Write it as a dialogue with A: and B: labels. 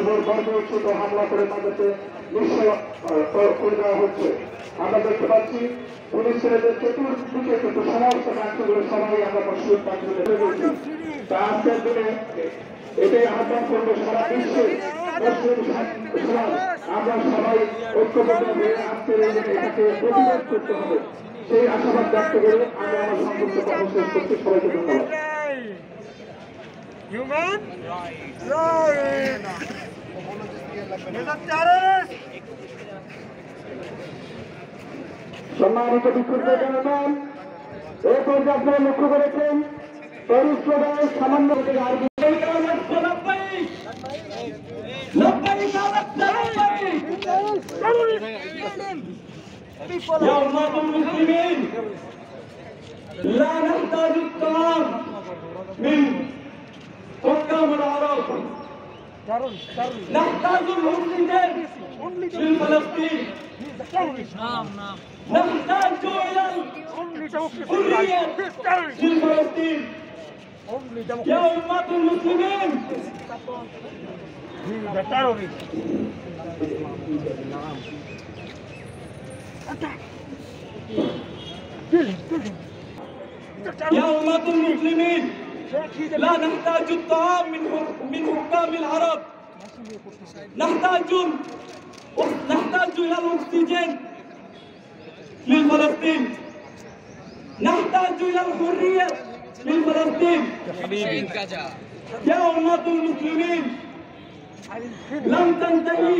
A: উপর বর্বরচিত হামলা করে তাদেরকে নিঃস্ব করে দেওয়া হচ্ছে। আমরা দেখতে পাচ্ছি পুলিশ ছেলেদের চতুর্দিকে কিন্তু সমস্ত কাজগুলো সবাই আমরা পশুর কাজগুলো দেখেছি। তা আজকের দিনে এটাই আহ্বান করবো সারা বিশ্বে আমরা সবাই ঐক্যবদ্ধ হয়ে আজকের এই দিনে এটাকে প্রতিরোধ করতে হবে, সেই আশাবাদ ব্যক্ত করে আমি আমার সংযুক্ত কর্মশেষ করছি। সবাইকে ধন্যবাদ। সম্মানিত বিক্ষুব্ধ জনগণ, এই পর্যায়ে আপনারা লক্ষ্য করেছেন প্যারিস প্রদানের সামান্য
B: نحتاج المسلمين لفلسطين، نحتاج إلى الحرية لفلسطين يا أمة المسلمين. يا أمة المسلمين، لا نحتاج الطعام من حكام العرب، نحتاج إلى الأكسجين لفلسطين، نحتاج إلى الحرية لفلسطين يا أمة المسلمين. لم تنتهي